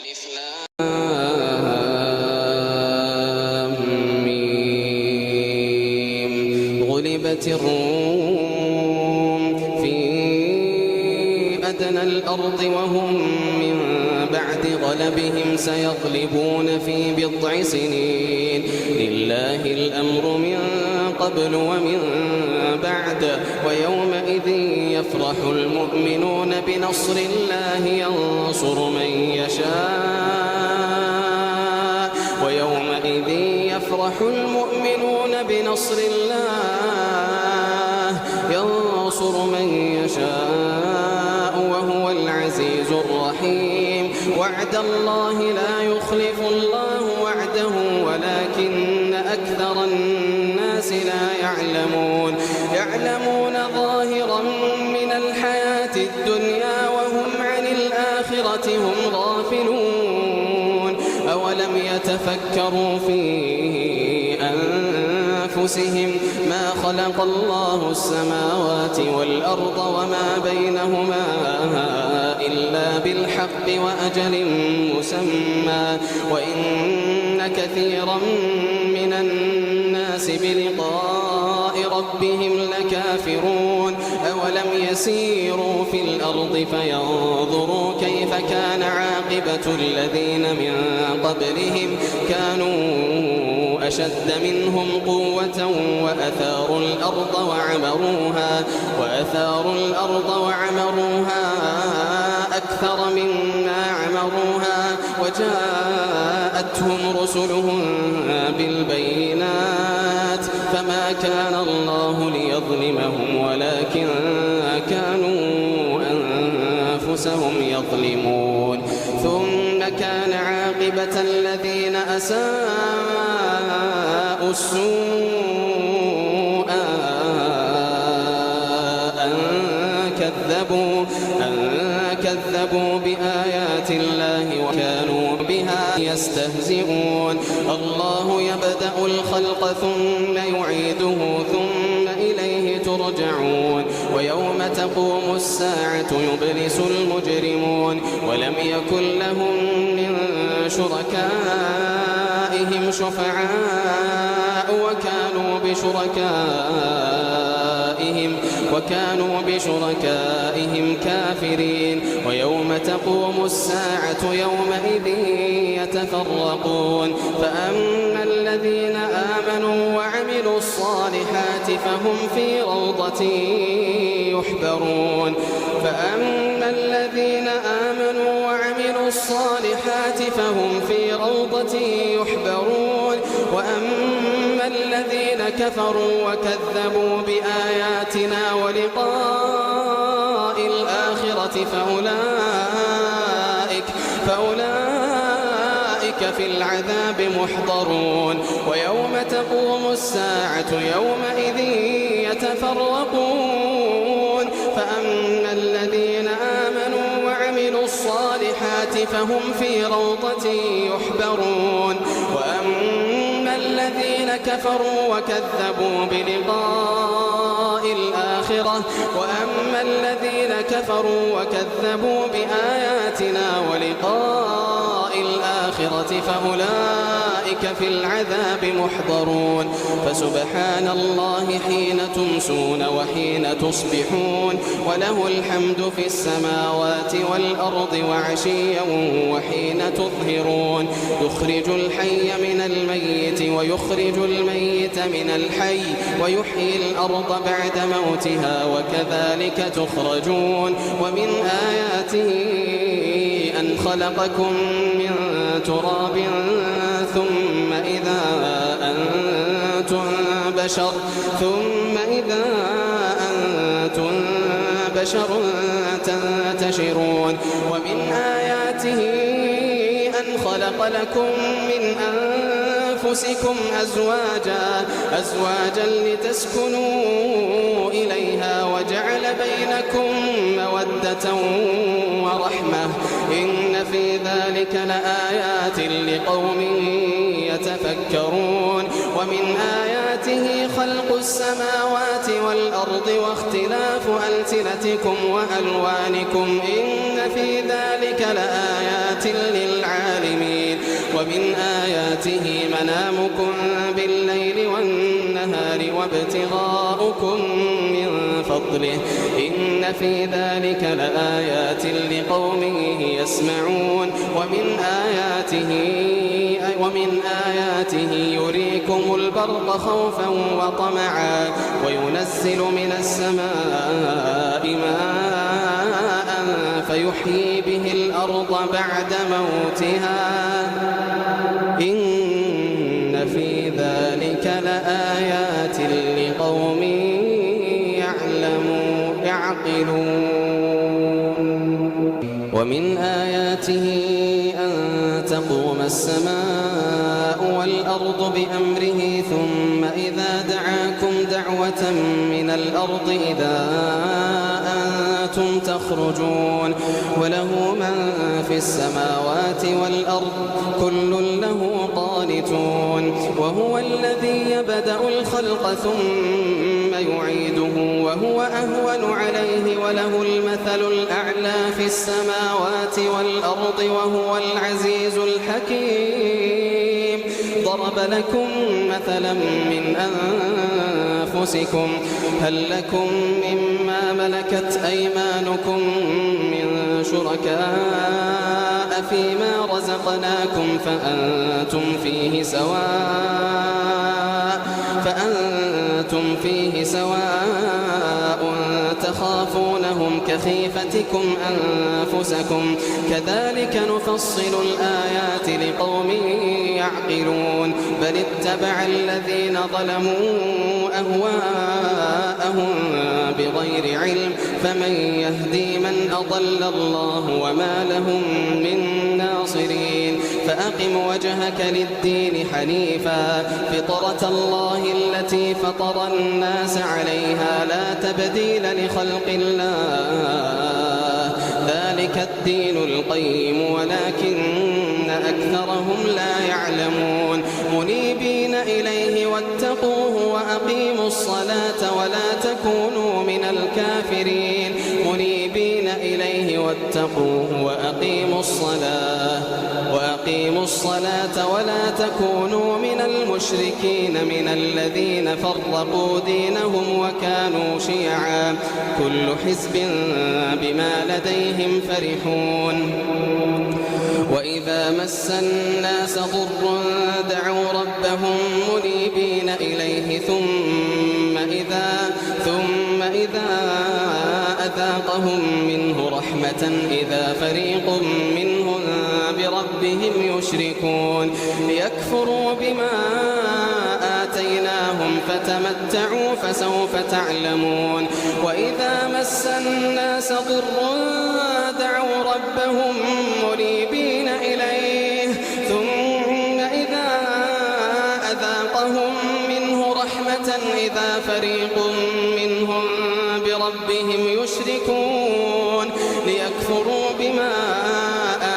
ألف لام ميم غلبت الروم في أدنى الأرض وهم من بعد غلبهم سيغلبون في بضع سنين لله الأمر من قبل ومن بعد ويومئذ يفرح المؤمنون بنصر الله ينصر من يشاء ويومئذ يفرح المؤمنون بنصر الله ينصر من يشاء وهو العزيز الرحيم وعد الله لا يخلف الله وعده ولكن أكثر الناس لا يعلمون ظاهرا من الحياة الدنيا وهم عن الآخرة هم غافلون أولم يتفكروا في أنفسهم ما خلق الله السماوات والأرض وما بينهما إلا بالحق وأجل مسمى وإن كثيرا من الناس بلقاء ربهم لكافرون أولم يسيروا في الأرض فينظروا كيف كان عاقبة الذين من قبلهم كانوا أشد منهم قوة وأثاروا الأرض وعمروها أكثر مما عمروها وجاءتهم رسلهم بالبينات فما كان الله ليظلمهم ولكن كانوا أنفسهم يظلمون ثم كان عاقبة الذين أساءوا السوء أن كذبوا بآيات الله وكانوا بها يستهزئون الله يبدأ الخلق ثم يعيده ثم إليه ترجعون ويوم تقوم الساعة يبلس المجرمون ولم يكن لهم من شركائهم شفعاء وكانوا بشركائهم كافرين ويوم تقوم الساعة يومئذ يتفرقون فأما الذين آمنوا وعملوا الصالحات فهم في روضة يحبرون وأما الذين كفروا وكذبوا بآياتنا ولقاء الآخرة فأولئك في العذاب محضرون ويوم تقوم الساعة يومئذ يتفرقون فأما الذين آمنوا وعملوا الصالحات فهم في روضة يحبرون وأما الذين كفروا وكذبوا بآياتنا ولقاء الآخرة فأولئك في العذاب محضرون فسبحان الله حين تمسون وحين تصبحون وله الحمد في السماوات والأرض وعشيا وحين تظهرون يخرج الحي من الميت ويخرج الميت من الحي ويحيي الأرض بعد موتها وكذلك تخرجون ومن آياته أن خلقكم من تراب ثم إذا أنتم بشر تنتشرون ومن آياته أن خلق لكم من أنفسكم أزواجا لتسكنوا إليها وجعل بينكم مودة ورحمة إن في ذلك لآيات لقوم يتفكرون ومن آياته خلق السماوات والأرض واختلاف ألسنتكم وألوانكم إن في ذلك لآيات للعالمين ومن آياته منامكم بالليل والنهار وابتغاؤكم من فضله إن في ذلك لآيات لقوم يسمعون ومن آياته يريكم البرق خوفا وطمعا وينزل من السماء ماء فيحيي به الأرض بعد موتها إن في ذلك لآيات لقوم يعقلون ومن آياته أن تقوم السماء والأرض بأمره ثم إذا دعاكم دعوة من الأرض إذا أنتم تخرجون وله من في السماوات والأرض كل له قانتون وهو الذي يبدأ الخلق ثم يعيده وهو أهون عليه وله المثل الأعلى في السماوات والأرض وهو العزيز الحكيم ضرب لكم مثلا من أنفسكم هل لكم مما ملكت أيمانكم من شركاء فيما رزقناكم فأنتم فيه سواء تخافونهم كخيفتكم أنفسكم كذلك نفصل الآيات لقوم يعقلون بل اتبع الذين ظلموا أهواءهم بغير علم فمن يهدي من أضل الله وما لهم من ناصرين فأقم وجهك للدين حنيفا فطرة الله التي فطر الناس عليها لا تبديل لخلق الله ذلك الدين القيم ولكن أكثرهم لا يعلمون منيبين إليه واتقوه وأقيموا الصلاة ولا تكونوا من الكافرين منيبين إليه واتقوه وأقيموا الصلاة ولا تكونوا من المشركين من الذين فرقوا دينهم وكانوا شيعا كل حزب بما لديهم فرحون وإذا مس الناس ضر دعوا ربهم منيبين إليه ثم إذا أذاقهم منه رحمة إذا فريق منهم بربهم يشركون ليكفروا بما آتيناهم فتمتعوا فسوف تعلمون وإذا مس الناس ضر دعوا ربهم منيبين إليه ثم إذا أذاقهم منه رحمة إذا فريق منهم بربهم يشركون ليكفروا بما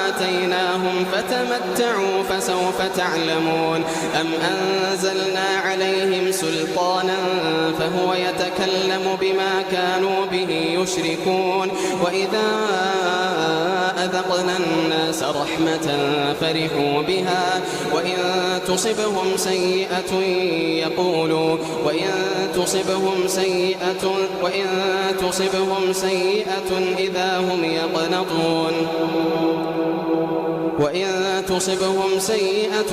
آتيناهم فتمتعوا فسوف تعلمون أم أنزلنا عليهم سلطانا فهو يتكلم بما كانوا به يشركون وإذا أذقنا الناس رحمة فرحوا بها وإن تصبهم سيئة إذا هم يقنطون وإن تصبهم سيئة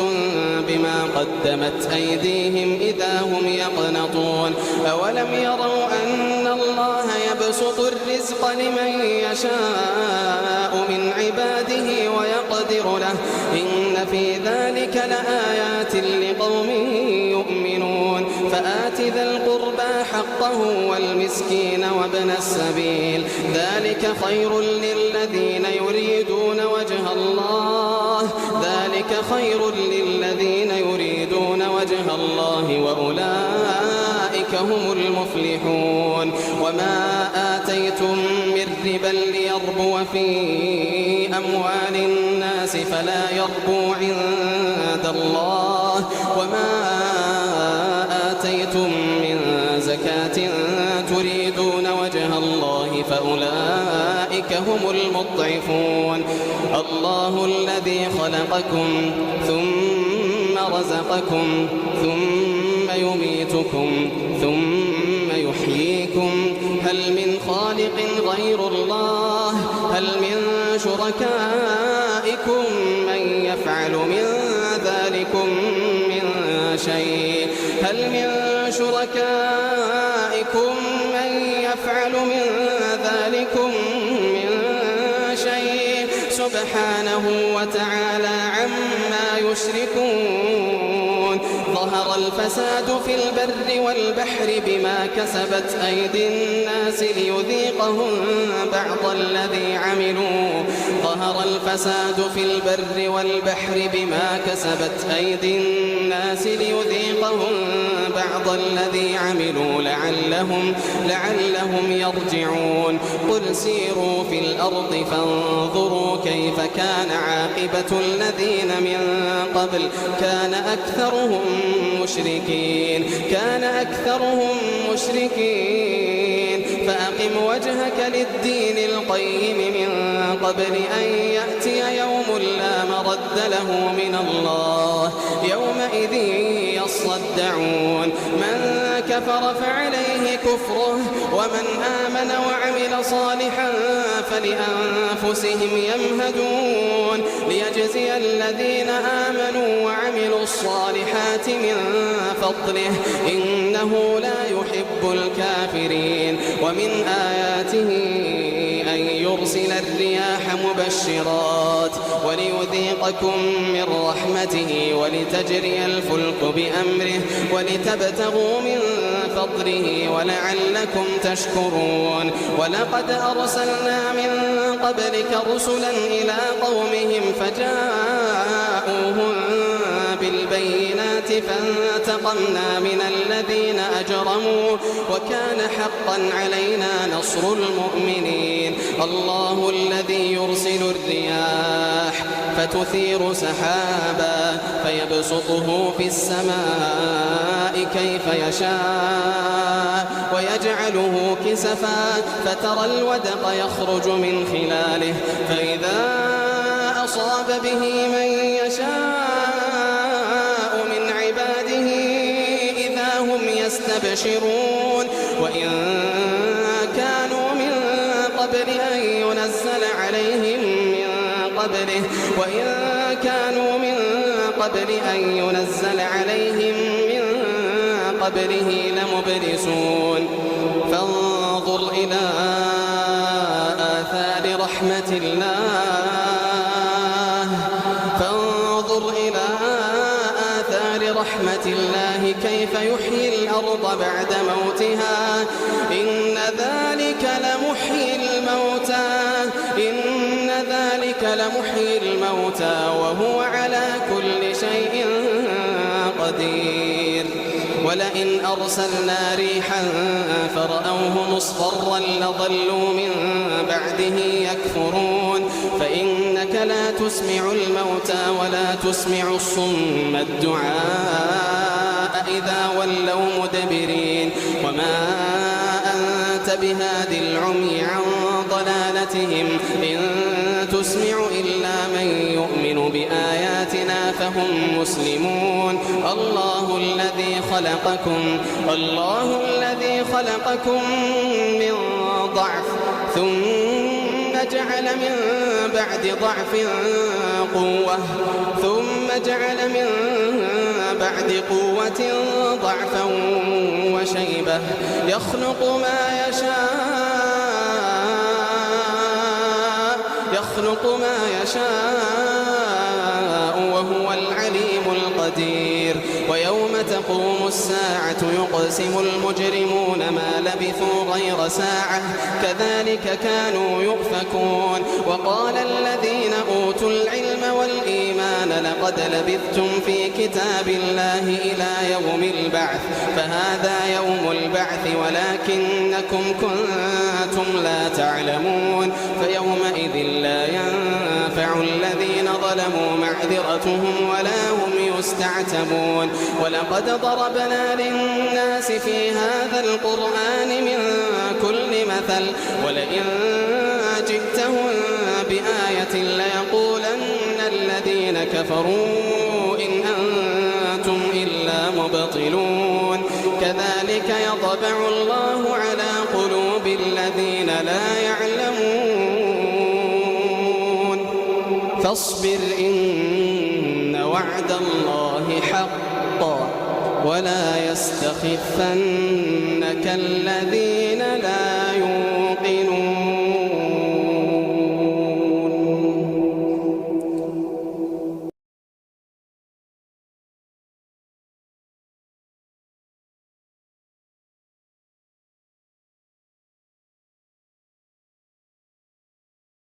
بما قدمت أيديهم إذا هم يقنطون أولم يروا أن الله يبسط الرزق لمن يشاء من عباده ويقدر له إن في ذلك لآيات لقوم يؤمنون فآت ذا القربى حقه والمسكين وابن السبيل ذلك خير للذين يريدون وجه الله وأولئك هم المفلحون وما آتيتم من ربا ليربو في أموال الناس فلا يربو عند الله وما آتيتم من زكاة تريدون وجه الله فأولئك فأولئك هم المضعفون. الله الذي خلقكم ثم رزقكم ثم يميتكم ثم يحييكم هل من خالق غير الله؟ هل من شركائكم من يفعل من ذلكم من شيء؟ هل من شركائكم من يفعل من ذلكم من شيء؟ سبحانه وتعالى عما يشركون. ظهر الفساد في البر والبحر بما كسبت أيدي الناس ليذيقهم بعض الذي عملوا. ظهر الفساد في البر والبحر بما كسبت أيدي الناس ليذيقهم بعض الذي عملوا لعلهم يرجعون. قل سيروا في الأرض فانظروا كيف كان عاقبة الذين من قبل كان أكثرهم مشركين فأقم وجهك للدين القيم من قبل أن يأتي يوم لا مرد له من الله يومئذ يصدعون. من كفر فعليه كفره ومن آمن وعمل صالحا فلأنفسهم يمهدون ليجزي الذين آمنوا وعملوا الصالحات من فضله إنه لا يحب الكافرين. ومن آياته أن يرسل الرياح مبشرات وليذيقكم من رحمته ولتجري الفلك بأمره ولتبتغوا من فضله ولعلكم تشكرون. ولقد أرسلنا من قبلك رسلا إلى قومهم فجاءوهم بالبينات فانتقمنا من الذين أجرموا وكان حقا علينا نصر المؤمنين. الله الذي يرسل الرياح فتثير سحابا فيبسطه في السماء كيف يشاء ويجعله كسفا فترى الودق يخرج من خلاله فإذا أصاب به من يشاء من عباده إذا هم يستبشرون. وإن كانوا من قبل أن ينزل عليهم من قبله لمبلسون. فانظر إلى آثار رحمة الله كيف يحيي الأرض بعد موتها إن ذلك لمحيي الموتى وهو على كل شيء قدير. ولئن أرسلنا ريحا فرأوه مصفرا لظلوا من بعده يكفرون. فإنك لا تسمع الموتى ولا تسمع الصم الدعاء إذا ولوا مدبرين. وما أنت بهادي العمي عن ضلالتهم إن تسمع إلا من يؤمن بآياتنا فهم مسلمون. الله الذي خلقكم من ضعف ثم جعل من بعد ضعف قوة ثم جعل من بعد قوة ضعفا وشيبة يخلق ما يشاء وهو العليم القدير. ويوم تقوم الساعة يقسم المجرمون ما لبثوا غير ساعة كذلك كانوا يؤفكون. وقال الذين أوتوا العلم والإيمان لقد لبثتم في كتاب الله إلى يوم البعث فهذا يوم البعث ولكنكم كنتم لا تعلمون فيومئذ لا ينفع الذين ظلموا معذرتهم ولا هم يستعتبون ولقد ضربنا للناس في هذا القرآن من كل مثل ولئن جئتهم بآية ليقولن الذين كفروا إن أنتم إلا مبطلون كذلك يطبع الله على قلوب الذين لا يعلمون فاصبر إن وعد الله حق ولا يستخفنك الذين لا يوقنون